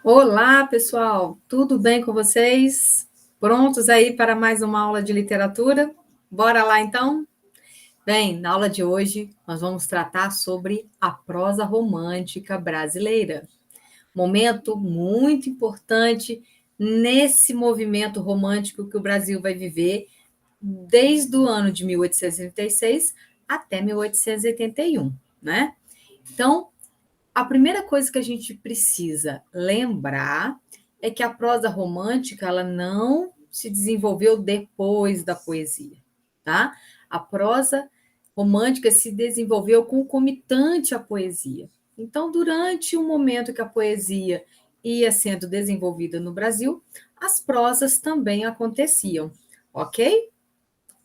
Olá, pessoal, tudo bem com vocês? Prontos aí para mais uma aula de literatura? Bora lá então? Bem, na aula de hoje nós vamos tratar sobre a prosa romântica brasileira. Momento muito importante nesse movimento romântico que o Brasil vai viver desde o ano de 1886 até 1881, né? Então, a primeira coisa que a gente precisa lembrar é que a prosa romântica ela não se desenvolveu depois da poesia, tá? A prosa romântica se desenvolveu concomitante à poesia. Então, durante o momento que a poesia ia sendo desenvolvida no Brasil, as prosas também aconteciam, ok?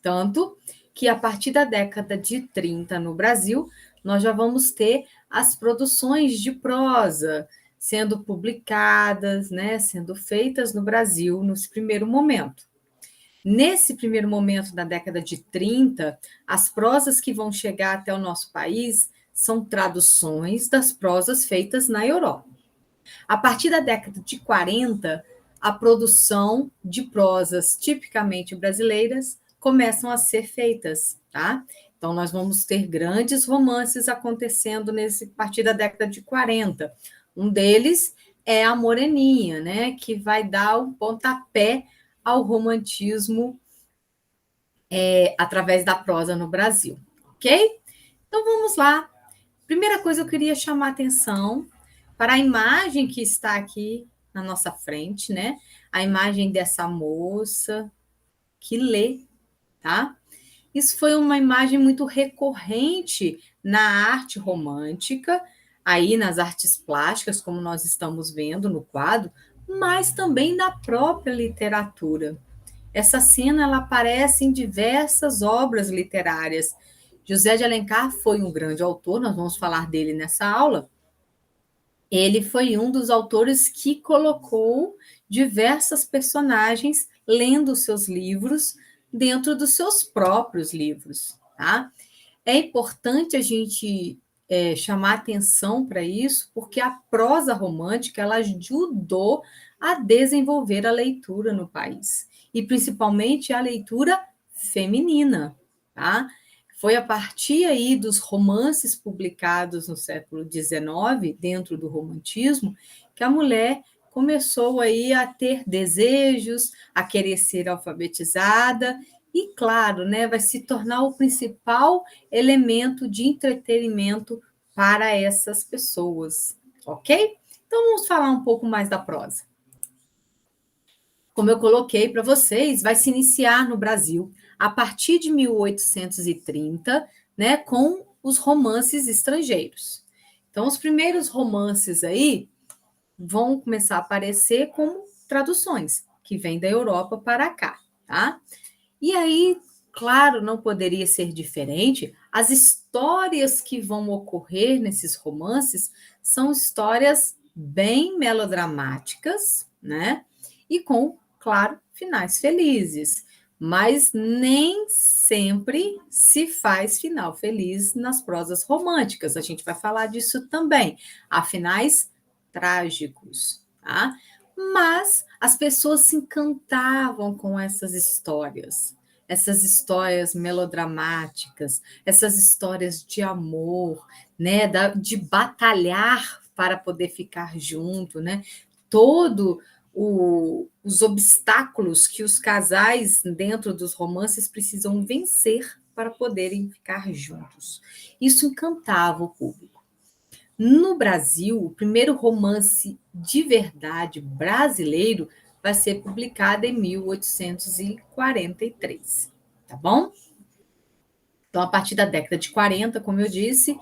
Tanto que a partir da década de 30 no Brasil, nós já vamos ter as produções de prosa sendo publicadas, né, sendo feitas no Brasil nesse primeiro momento. Nesse primeiro momento da década de 30, as prosas que vão chegar até o nosso país são traduções das prosas feitas na Europa. A partir da década de 40, a produção de prosas tipicamente brasileiras começam a ser feitas, tá? Então, nós vamos ter grandes romances acontecendo a partir da década de 40. Um deles é a Moreninha, né? Que vai dar o pontapé ao romantismo através da prosa no Brasil, ok? Então, vamos lá. Primeira coisa, eu queria chamar a atenção para a imagem que está aqui na nossa frente, né? A imagem dessa moça que lê, tá? Isso foi uma imagem muito recorrente na arte romântica, aí nas artes plásticas, como nós estamos vendo no quadro, mas também na própria literatura. Essa cena ela aparece em diversas obras literárias. José de Alencar foi um grande autor, nós vamos falar dele nessa aula. Ele foi um dos autores que colocou diversas personagens lendo seus livros dentro dos seus próprios livros, tá? É importante a gente chamar atenção para isso, porque a prosa romântica ela ajudou a desenvolver a leitura no país, e principalmente a leitura feminina, tá? Foi a partir aí dos romances publicados no século XIX, dentro do romantismo, que a mulher começou aí a ter desejos, a querer ser alfabetizada, e claro, né, vai se tornar o principal elemento de entretenimento para essas pessoas, ok? Então vamos falar um pouco mais da prosa. Como eu coloquei para vocês, vai se iniciar no Brasil a partir de 1830, né, com os romances estrangeiros. Então, os primeiros romances aí vão começar a aparecer como traduções, que vêm da Europa para cá, tá? E aí, claro, não poderia ser diferente, as histórias que vão ocorrer nesses romances são histórias bem melodramáticas, né? E com, claro, finais felizes. Mas nem sempre se faz final feliz nas prosas românticas. A gente vai falar disso também. Há finais trágicos, tá? Mas as pessoas se encantavam com essas histórias melodramáticas, essas histórias de amor, né, de batalhar para poder ficar junto, né? Todo os obstáculos que os casais dentro dos romances precisam vencer para poderem ficar juntos. Isso encantava o público. No Brasil, o primeiro romance de verdade brasileiro vai ser publicado em 1843, tá bom? Então, a partir da década de 40, como eu disse,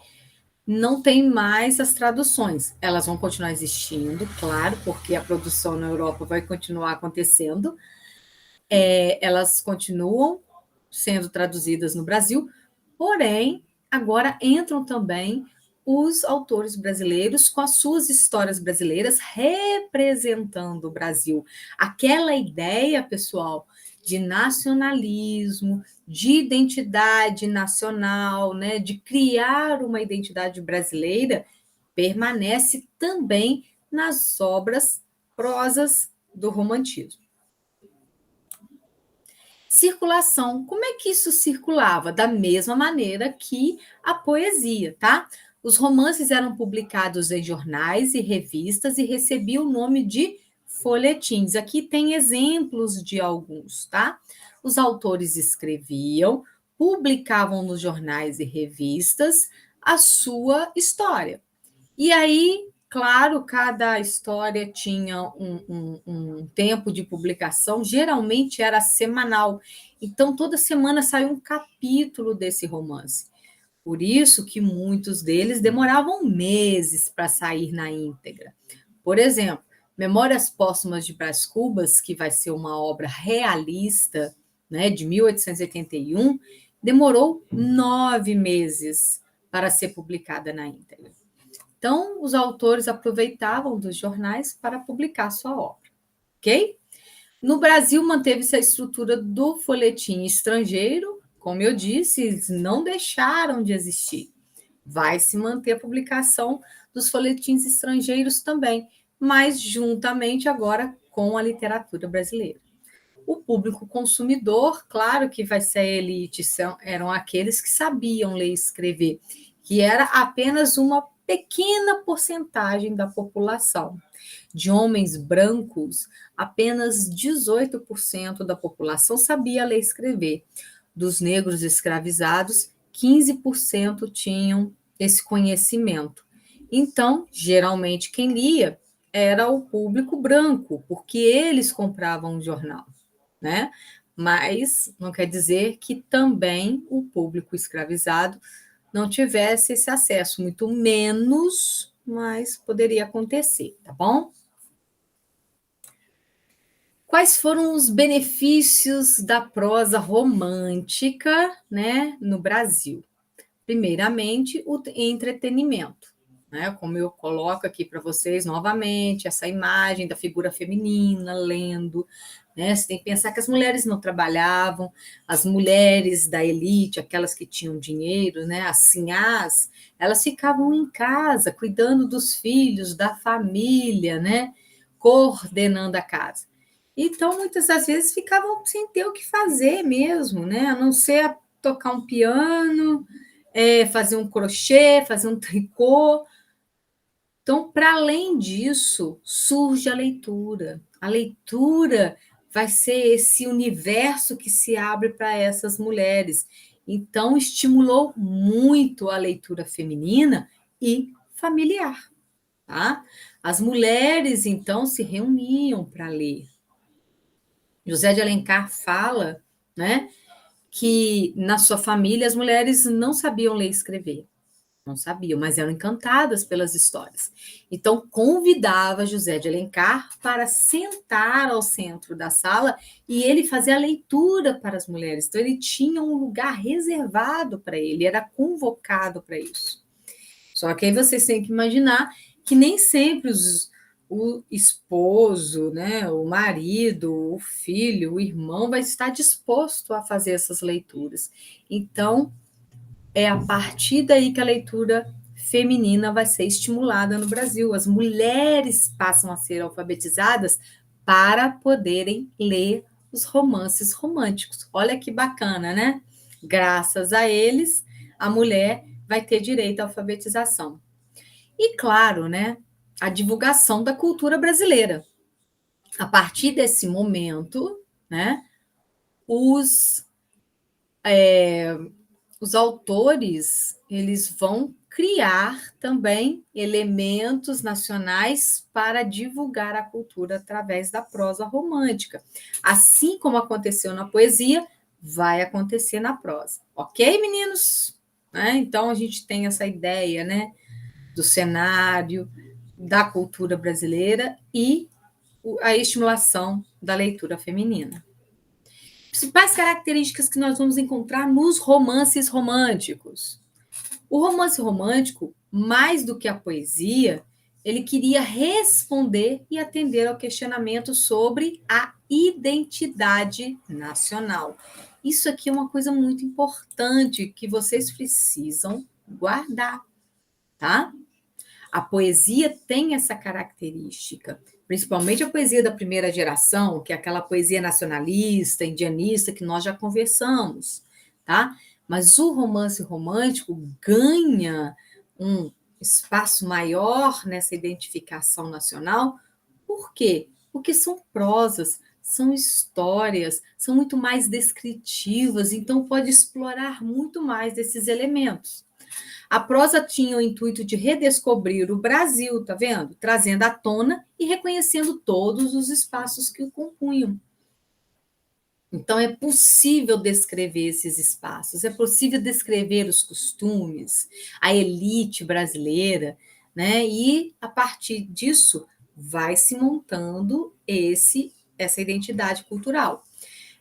não tem mais as traduções. Elas vão continuar existindo, claro, porque a produção na Europa vai continuar acontecendo. Elas continuam sendo traduzidas no Brasil, porém, agora entram também os autores brasileiros com as suas histórias brasileiras representando o Brasil. Aquela ideia, pessoal, de nacionalismo, de identidade nacional, né, de criar uma identidade brasileira, permanece também nas obras prosas do romantismo. Circulação. Como é que isso circulava? Da mesma maneira que a poesia, tá? Os romances eram publicados em jornais e revistas e recebiam o nome de folhetins. Aqui tem exemplos de alguns, tá? Os autores escreviam, publicavam nos jornais e revistas a sua história. E aí, claro, cada história tinha um tempo de publicação, geralmente era semanal. Então, toda semana saiu um capítulo desse romance. Por isso que muitos deles demoravam meses para sair na íntegra. Por exemplo, Memórias Póstumas de Brás Cubas, que vai ser uma obra realista, né, de 1881, demorou 9 meses para ser publicada na íntegra. Então, os autores aproveitavam dos jornais para publicar sua obra, ok? No Brasil, manteve-se a estrutura do folhetim estrangeiro, como eu disse, eles não deixaram de existir. Vai se manter a publicação dos folhetins estrangeiros também, mas juntamente agora com a literatura brasileira. O público consumidor, claro que vai ser a elite, eram aqueles que sabiam ler e escrever, que era apenas uma pequena porcentagem da população. De homens brancos, apenas 18% da população sabia ler e escrever. Dos negros escravizados, 15% tinham esse conhecimento. Então, geralmente, quem lia era o público branco, porque eles compravam o jornal, né? Mas não quer dizer que também o público escravizado não tivesse esse acesso, muito menos, mas poderia acontecer, tá bom? Quais foram os benefícios da prosa romântica, né, no Brasil? Primeiramente, o entretenimento, né? Como eu coloco aqui para vocês novamente, essa imagem da figura feminina lendo, né? Você tem que pensar que as mulheres não trabalhavam, as mulheres da elite, aquelas que tinham dinheiro, né? As sinhás, elas ficavam em casa, cuidando dos filhos, da família, né? Coordenando a casa. Então, muitas das vezes ficavam sem ter o que fazer mesmo, né? A não ser tocar um piano, fazer um crochê, fazer um tricô. Então, para além disso, surge a leitura. A leitura vai ser esse universo que se abre para essas mulheres. Então, estimulou muito a leitura feminina e familiar. Tá? As mulheres, então, se reuniam para ler. José de Alencar fala, né, que na sua família as mulheres não sabiam ler e escrever. Não sabiam, mas eram encantadas pelas histórias. Então, convidava José de Alencar para sentar ao centro da sala e ele fazia a leitura para as mulheres. Então, ele tinha um lugar reservado para ele, era convocado para isso. Só que aí vocês têm que imaginar que nem sempre o esposo, né, o marido, o filho, o irmão vai estar disposto a fazer essas leituras. Então, é a partir daí que a leitura feminina vai ser estimulada no Brasil. As mulheres passam a ser alfabetizadas para poderem ler os romances românticos. Olha que bacana, né? Graças a eles, a mulher vai ter direito à alfabetização. E, claro, né, a divulgação da cultura brasileira. A partir desse momento, né, os autores eles vão criar também elementos nacionais para divulgar a cultura através da prosa romântica. Assim como aconteceu na poesia, vai acontecer na prosa. Ok, meninos? Então, a gente tem essa ideia, né, do cenário, da cultura brasileira e a estimulação da leitura feminina. Principais características que nós vamos encontrar nos romances românticos. O romance romântico, mais do que a poesia, ele queria responder e atender ao questionamento sobre a identidade nacional. Isso aqui é uma coisa muito importante que vocês precisam guardar, tá? A poesia tem essa característica, principalmente a poesia da primeira geração, que é aquela poesia nacionalista, indianista, que nós já conversamos, tá? Mas o romance romântico ganha um espaço maior nessa identificação nacional. Por quê? Porque são prosas, são histórias, são muito mais descritivas, então pode explorar muito mais desses elementos. A prosa tinha o intuito de redescobrir o Brasil, tá vendo? Trazendo à tona e reconhecendo todos os espaços que o compunham. Então, é possível descrever esses espaços, é possível descrever os costumes, a elite brasileira, né? E, a partir disso, vai se montando essa identidade cultural.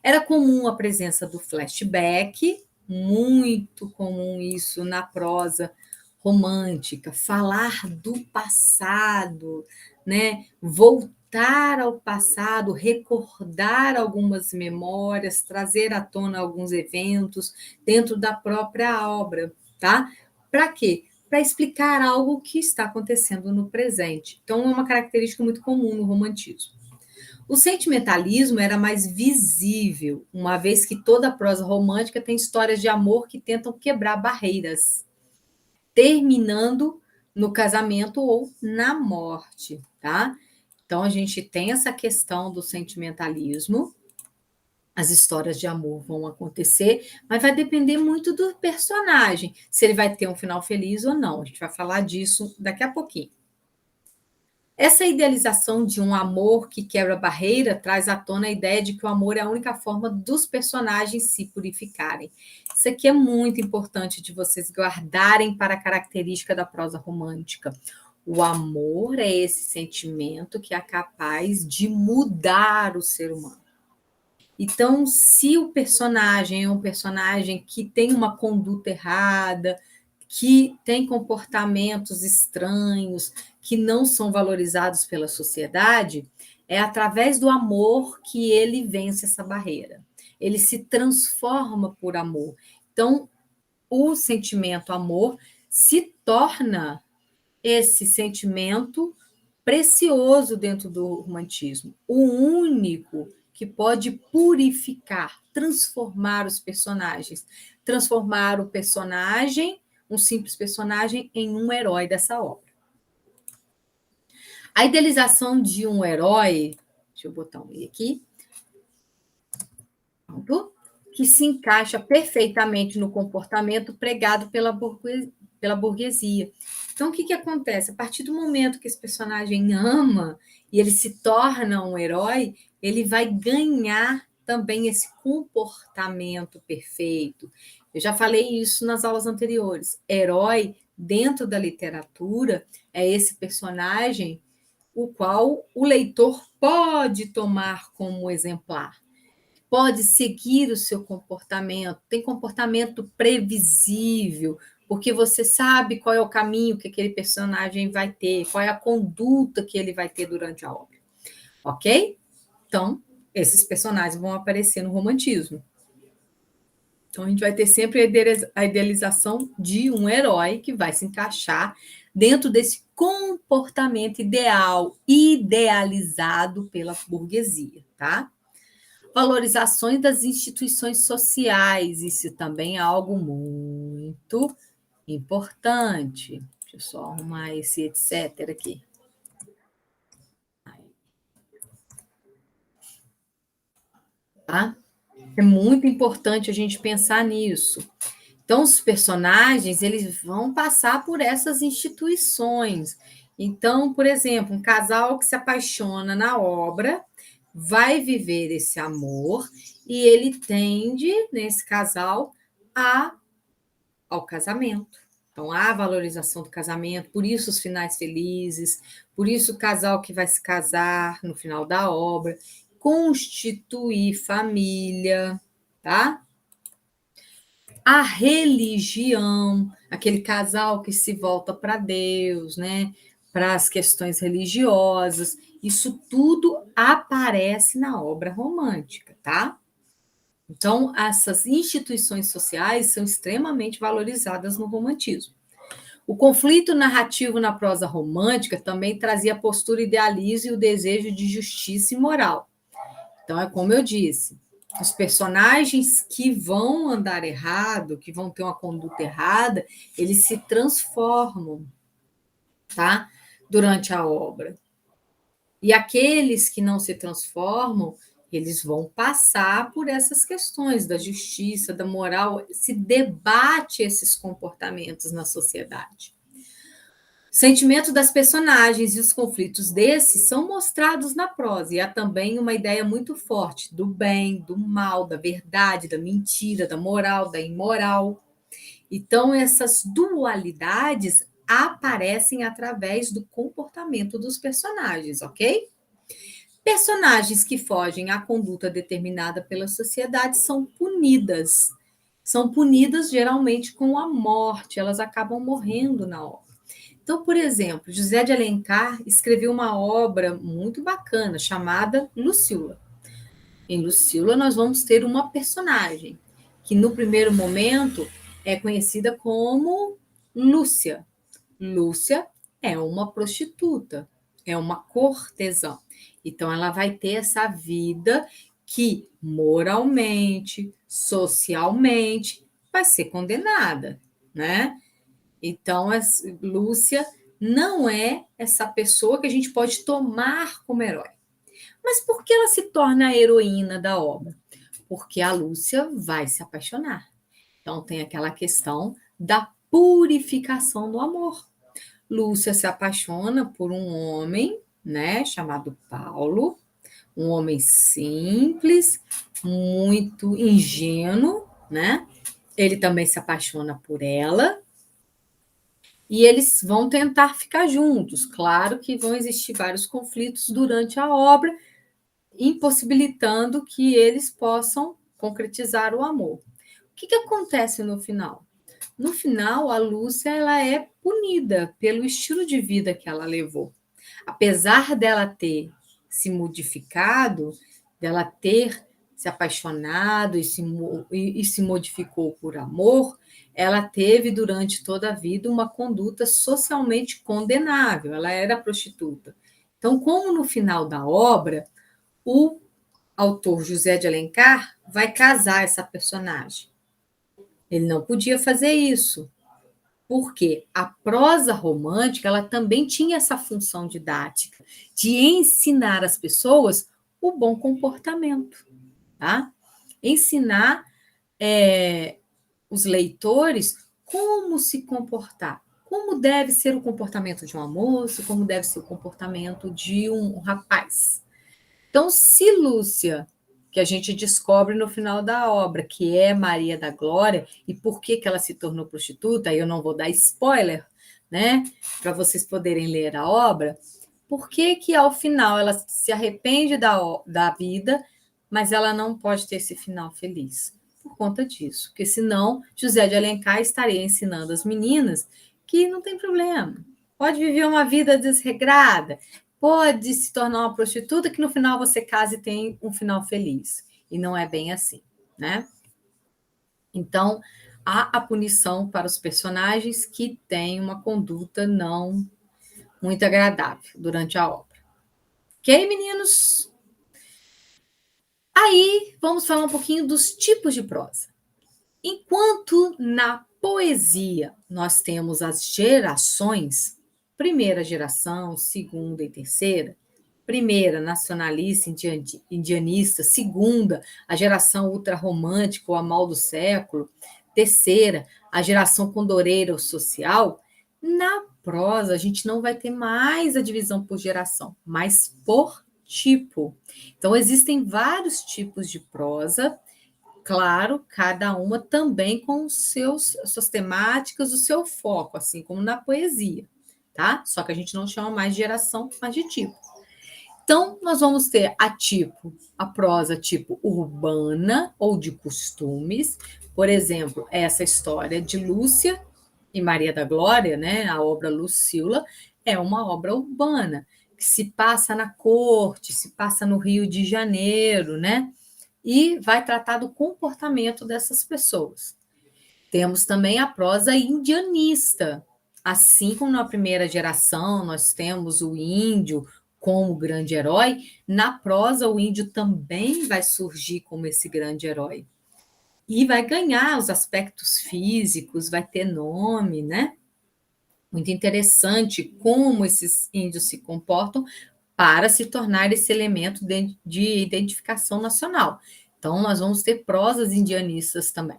Era comum a presença do flashback, muito comum isso na prosa romântica, falar do passado, né? Voltar ao passado, recordar algumas memórias, trazer à tona alguns eventos dentro da própria obra, tá? Para quê? Para explicar algo que está acontecendo no presente. Então, é uma característica muito comum no romantismo. O sentimentalismo era mais visível, uma vez que toda a prosa romântica tem histórias de amor que tentam quebrar barreiras, terminando no casamento ou na morte, tá? Então, a gente tem essa questão do sentimentalismo, as histórias de amor vão acontecer, mas vai depender muito do personagem, se ele vai ter um final feliz ou não. A gente vai falar disso daqui a pouquinho. Essa idealização de um amor que quebra barreira traz à tona a ideia de que o amor é a única forma dos personagens se purificarem. Isso aqui é muito importante de vocês guardarem para a característica da prosa romântica. O amor é esse sentimento que é capaz de mudar o ser humano. Então, se o personagem é um personagem que tem uma conduta errada, que tem comportamentos estranhos, que não são valorizados pela sociedade, é através do amor que ele vence essa barreira. Ele se transforma por amor. Então, o sentimento amor se torna esse sentimento precioso dentro do romantismo, o único que pode purificar, transformar os personagens, transformar o personagem, um simples personagem, em um herói dessa obra. A idealização de um herói, deixa eu botar um i aqui, pronto, que se encaixa perfeitamente no comportamento pregado pela burguesia. Então, o que acontece? A partir do momento que esse personagem ama e ele se torna um herói, ele vai ganhar também esse comportamento perfeito. Eu já falei isso nas aulas anteriores. Herói, dentro da literatura, é esse personagem o qual o leitor pode tomar como exemplar. Pode seguir o seu comportamento, tem comportamento previsível, porque você sabe qual é o caminho que aquele personagem vai ter, qual é a conduta que ele vai ter durante a obra. Ok? Então, esses personagens vão aparecer no romantismo. Então, a gente vai ter sempre a idealização de um herói que vai se encaixar dentro desse comportamento ideal, idealizado pela burguesia, tá? Valorizações das instituições sociais, isso também é algo muito importante. Deixa eu só arrumar esse etc. aqui. Tá? É muito importante a gente pensar nisso. Então, os personagens, eles vão passar por essas instituições. Então, por exemplo, um casal que se apaixona na obra vai viver esse amor e ele tende, nesse casal, ao casamento. Então, há a valorização do casamento, por isso os finais felizes, por isso o casal que vai se casar no final da obra, constituir família, tá? A religião, aquele casal que se volta para Deus, né? Para as questões religiosas, isso tudo aparece na obra romântica, tá? Então, essas instituições sociais são extremamente valorizadas no romantismo. O conflito narrativo na prosa romântica também trazia a postura idealista e o desejo de justiça e moral. Então, é como eu disse, os personagens que vão andar errado, que vão ter uma conduta errada, eles se transformam, tá? Durante a obra. E aqueles que não se transformam, eles vão passar por essas questões da justiça, da moral, se debate esses comportamentos na sociedade. O sentimento das personagens e os conflitos desses são mostrados na prosa, e há também uma ideia muito forte do bem, do mal, da verdade, da mentira, da moral, da imoral. Então, essas dualidades aparecem através do comportamento dos personagens, ok? Personagens que fogem à conduta determinada pela sociedade são punidas. São punidas geralmente com a morte, elas acabam morrendo na obra. Então, por exemplo, José de Alencar escreveu uma obra muito bacana chamada Lucila. Em Lucila, nós vamos ter uma personagem que, no primeiro momento, é conhecida como Lúcia. Lúcia é uma prostituta, é uma cortesã. Então, ela vai ter essa vida que, moralmente, socialmente, vai ser condenada, né? Então, Lúcia não é essa pessoa que a gente pode tomar como herói. Mas por que ela se torna a heroína da obra? Porque a Lúcia vai se apaixonar. Então, tem aquela questão da purificação do amor. Lúcia se apaixona por um homem, né, chamado Paulo, um homem simples, muito ingênuo, né? Ele também se apaixona por ela, e eles vão tentar ficar juntos. Claro que vão existir vários conflitos durante a obra, impossibilitando que eles possam concretizar o amor. O que acontece no final? No final, a Lúcia ela é punida pelo estilo de vida que ela levou. Apesar dela ter se modificado, dela ter se apaixonado e se modificou por amor, ela teve durante toda a vida uma conduta socialmente condenável. Ela era prostituta. Então, como no final da obra, o autor José de Alencar vai casar essa personagem. Ele não podia fazer isso, porque a prosa romântica ela também tinha essa função didática de ensinar as pessoas o bom comportamento, tá? Ensinar os leitores como se comportar, como deve ser o comportamento de uma moça, como deve ser o comportamento de um rapaz. Então, se Lúcia, que a gente descobre no final da obra, que é Maria da Glória, e por que ela se tornou prostituta, eu não vou dar spoiler, né, para vocês poderem ler a obra, por que ao final ela se arrepende da vida, mas ela não pode ter esse final feliz? Por conta disso, porque senão José de Alencar estaria ensinando as meninas que não tem problema, pode viver uma vida desregrada, pode se tornar uma prostituta que no final você casa e tem um final feliz. E não é bem assim, né? Então, há a punição para os personagens que têm uma conduta não muito agradável durante a obra. Ok, meninos? Aí, vamos falar um pouquinho dos tipos de prosa. Enquanto na poesia nós temos as gerações, primeira geração, segunda e terceira, primeira, nacionalista, indianista, segunda, a geração ultrarromântica, o amal do século, terceira, a geração condoreira ou social, na prosa a gente não vai ter mais a divisão por geração, mas por tipo. Então, existem vários tipos de prosa, claro, cada uma também com suas temáticas, o seu foco, assim como na poesia, tá? Só que a gente não chama mais de geração, mas de tipo. Então, nós vamos ter a prosa tipo urbana ou de costumes. Por exemplo, essa história de Lúcia e Maria da Glória, né? A obra Lucila é uma obra urbana que se passa na corte, se passa no Rio de Janeiro, né? E vai tratar do comportamento dessas pessoas. Temos também a prosa indianista, assim como na primeira geração nós temos o índio como grande herói, na prosa o índio também vai surgir como esse grande herói. E vai ganhar os aspectos físicos, vai ter nome, né? Muito interessante como esses índios se comportam para se tornar esse elemento de identificação nacional. Então, nós vamos ter prosas indianistas também.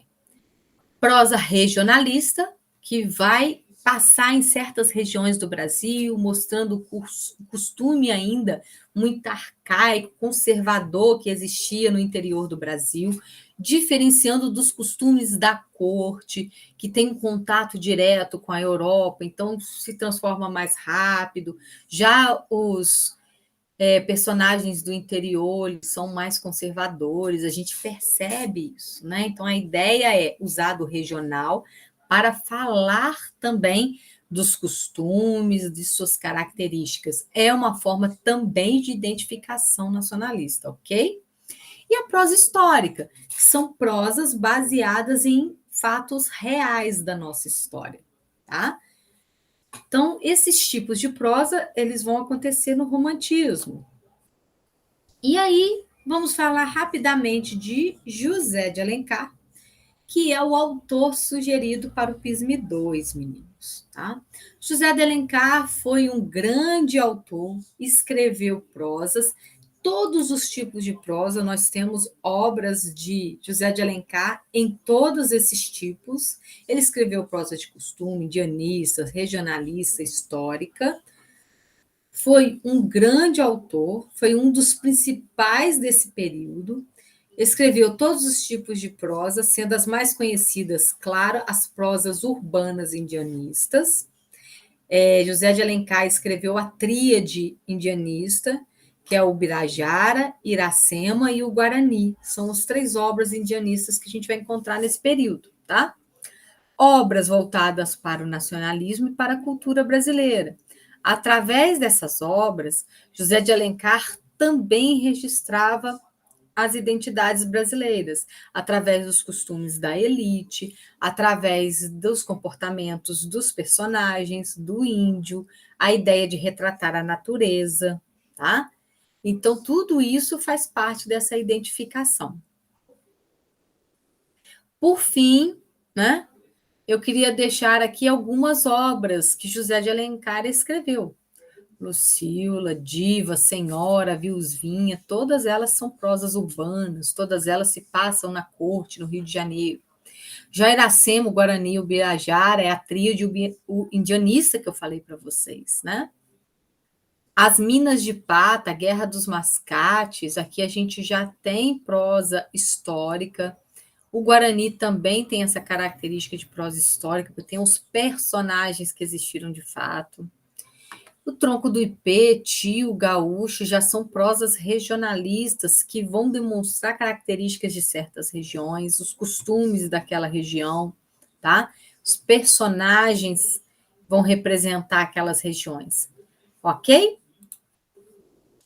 Prosa regionalista, que vai passar em certas regiões do Brasil, mostrando o costume ainda muito arcaico, conservador que existia no interior do Brasil, diferenciando dos costumes da corte, que tem um contato direto com a Europa, então se transforma mais rápido. Já os personagens do interior são mais conservadores, a gente percebe isso, né? Então a ideia é usar do regional para falar também dos costumes, de suas características. É uma forma também de identificação nacionalista, ok? E a prosa histórica, que são prosas baseadas em fatos reais da nossa história, tá? Então, esses tipos de prosa, eles vão acontecer no romantismo. E aí, vamos falar rapidamente de José de Alencar, que é o autor sugerido para o PISM 2, meninos. Tá? José de Alencar foi um grande autor, escreveu prosas, todos os tipos de prosa, nós temos obras de José de Alencar em todos esses tipos. Ele escreveu prosa de costume, indianista, regionalista, histórica. Foi um grande autor, foi um dos principais desse período. Escreveu todos os tipos de prosa, sendo as mais conhecidas, claro, as prosas urbanas indianistas. José de Alencar escreveu a tríade indianista, que é o Birajara, Iracema e o Guarani. São as 3 obras indianistas que a gente vai encontrar nesse período, tá? Obras voltadas para o nacionalismo e para a cultura brasileira. Através dessas obras, José de Alencar também registrava as identidades brasileiras, através dos costumes da elite, através dos comportamentos dos personagens, do índio, a ideia de retratar a natureza, tá? Então, tudo isso faz parte dessa identificação. Por fim, né, eu queria deixar aqui algumas obras que José de Alencar escreveu. Lucília, Diva, Senhora, Viusvinha, todas elas são prosas urbanas, todas elas se passam na corte, no Rio de Janeiro. Já Iracema, o Guarani e o Birajara é a tríade o indianista que eu falei para vocês, né? As Minas de Pata, a Guerra dos Mascates, aqui a gente já tem prosa histórica. O Guarani também tem essa característica de prosa histórica, porque tem os personagens que existiram de fato. O Tronco do Ipê, Tio, Gaúcho, já são prosas regionalistas que vão demonstrar características de certas regiões, os costumes daquela região, tá? Os personagens vão representar aquelas regiões, ok?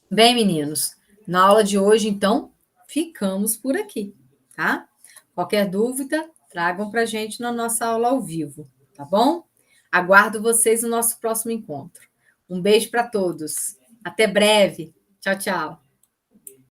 Bem, meninos, na aula de hoje, então, ficamos por aqui, tá? Qualquer dúvida, tragam para a gente na nossa aula ao vivo, tá bom? Aguardo vocês no nosso próximo encontro. Um beijo para todos. Até breve. Tchau, tchau.